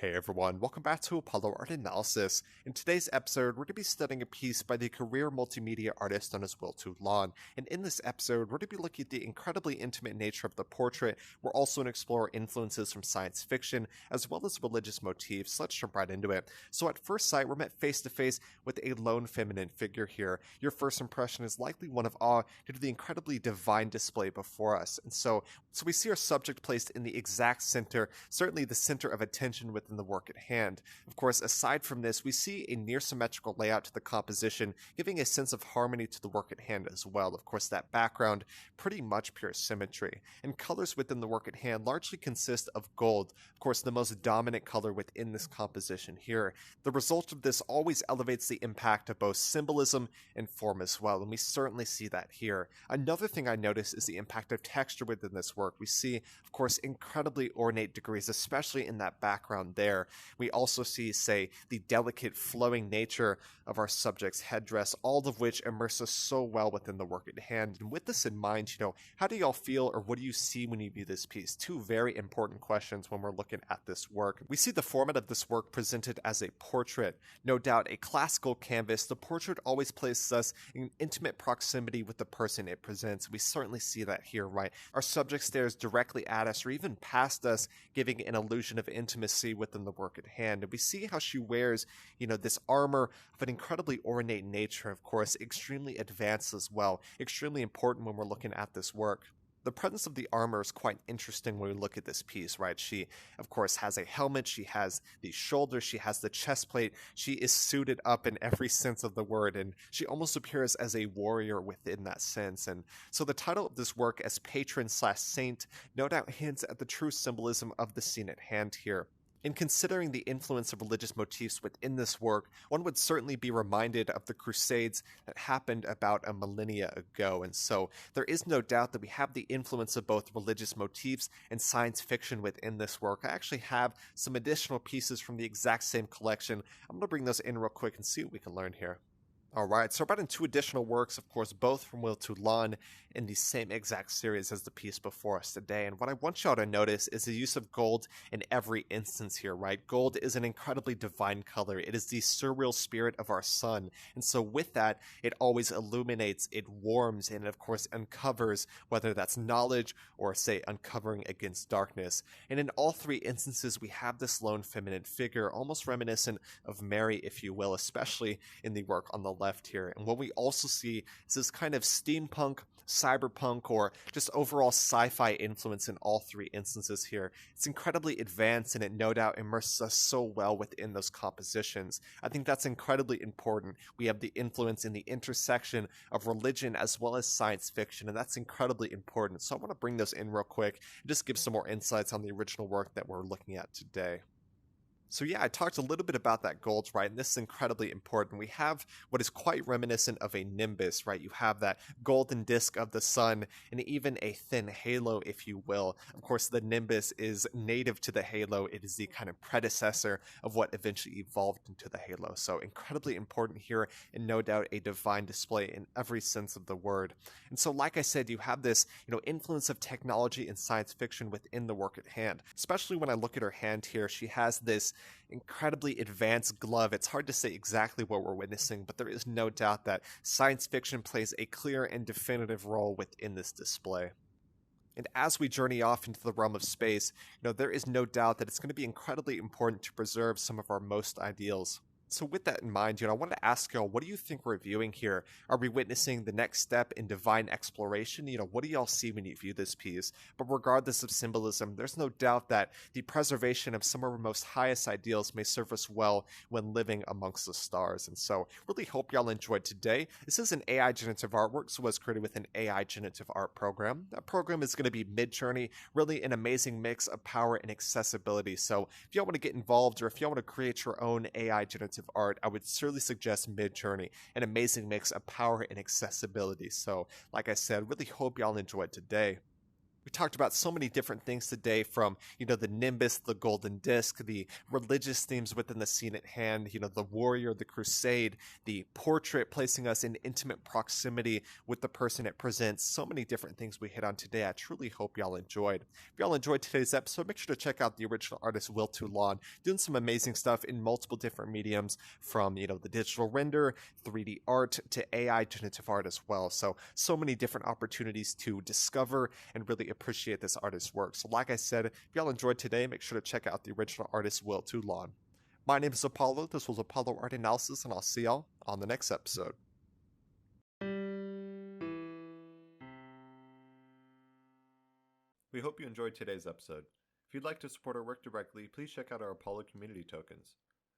Hey everyone, welcome back to Apollo Art Analysis. In today's episode, we're going to be studying a piece by the career multimedia artist known as Will Toulan. And in this episode, we're going to be looking at the incredibly intimate nature of the portrait. We're also going to explore influences from science fiction, as well as religious motifs. Let's jump right into it. So at first sight, we're met face to face with a lone feminine figure here. Your first impression is likely one of awe due to the incredibly divine display before us. And so we see our subject placed in the exact center, certainly the center of attention within the work at hand. Of course, aside from this, we see a near-symmetrical layout to the composition, giving a sense of harmony to the work at hand as well. Of course, that background, pretty much pure symmetry. And colors within the work at hand largely consist of gold, of course, the most dominant color within this composition here. The result of this always elevates the impact of both symbolism and form as well, and we certainly see that here. Another thing I notice is the impact of texture within this work. We see, of course, incredibly ornate degrees, especially in that background there. We also see, say, the delicate flowing nature of our subject's headdress, all of which immerse us so well within the work at hand. And with this in mind, how do y'all feel, or what do you see when you view this piece? Two very important questions when we're looking at this work. We see the format of this work presented as a portrait. No doubt a classical canvas, the portrait always places us in intimate proximity with the person it presents. We certainly see that here, right? Our subject stares directly at us or even past us, giving an illusion of intimacy within the work at hand. And we see how she wears, this armor of an incredibly ornate nature, of course, extremely advanced as well, extremely important when we're looking at this work. The presence of the armor is quite interesting when we look at this piece, right? She, of course, has a helmet, she has the shoulders, she has the chest plate, she is suited up in every sense of the word, and she almost appears as a warrior within that sense. And so the title of this work, as Patron/Saint, no doubt hints at the true symbolism of the scene at hand here. In considering the influence of religious motifs within this work, one would certainly be reminded of the crusades that happened about a millennia ago, and so there is no doubt that we have the influence of both religious motifs and science fiction within this work. I actually have some additional pieces from the exact same collection. I'm going to bring those in real quick and see what we can learn here. Alright, so I brought in two additional works, of course, both from Will Toulan in the same exact series as the piece before us today. And what I want y'all to notice is the use of gold in every instance here, right? Gold is an incredibly divine color. It is the surreal spirit of our sun. And so with that, it always illuminates, it warms, and of course uncovers, whether that's knowledge or, say, uncovering against darkness. And in all three instances, we have this lone feminine figure, almost reminiscent of Mary, if you will, especially in the work on the left here. And what we also see is this kind of steampunk, cyberpunk, or just overall sci-fi influence in all three instances here. It's incredibly advanced, and it no doubt immerses us so well within those compositions. I think that's incredibly important. We have the influence in the intersection of religion as well as science fiction, and that's incredibly important. So I want to bring those in real quick and just give some more insights on the original work that we're looking at today. So yeah, I talked a little bit about that gold, right? And this is incredibly important. We have what is quite reminiscent of a nimbus, right? You have that golden disk of the sun and even a thin halo, if you will. Of course, the nimbus is native to the halo. It is the kind of predecessor of what eventually evolved into the halo. So incredibly important here, and no doubt a divine display in every sense of the word. And so, like I said, you have this, influence of technology and science fiction within the work at hand. Especially when I look at her hand here, she has this incredibly advanced glove. It's hard to say exactly what we're witnessing, but there is no doubt that science fiction plays a clear and definitive role within this display. And as we journey off into the realm of space, there is no doubt that it's going to be incredibly important to preserve some of our most ideals. So with that in mind, I wanted to ask y'all, what do you think we're viewing here? Are we witnessing the next step in divine exploration? What do y'all see when you view this piece? But regardless of symbolism, there's no doubt that the preservation of some of our most highest ideals may serve us well when living amongst the stars. And so really hope y'all enjoyed today. This is an AI generative artwork, so it was created with an AI generative art program. That program is going to be Midjourney, really an amazing mix of power and accessibility. So if y'all want to get involved, or if y'all want to create your own AI generative art, I would certainly suggest Midjourney, an amazing mix of power and accessibility. So, like I said, really hope y'all enjoyed today. We talked about so many different things today from, the Nimbus, the golden disc, the religious themes within the scene at hand, the warrior, the crusade, the portrait placing us in intimate proximity with the person it presents. So many different things we hit on today. I truly hope y'all enjoyed. If y'all enjoyed today's episode, make sure to check out the original artist Will Toulan, doing some amazing stuff in multiple different mediums from, the digital render, 3D art, to AI generative art as well. So many different opportunities to discover and really appreciate this artist's work. So like I said, if y'all enjoyed today, make sure to check out the original artist Will Toulan. My name is Apollo. This was Apollo Art Analysis, and I'll see y'all on the next episode. We hope you enjoyed today's episode. If you'd like to support our work directly, please check out our Apollo community tokens.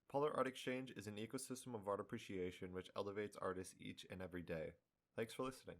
Apollo Art Exchange is an ecosystem of art appreciation which elevates artists each and every day. Thanks for listening.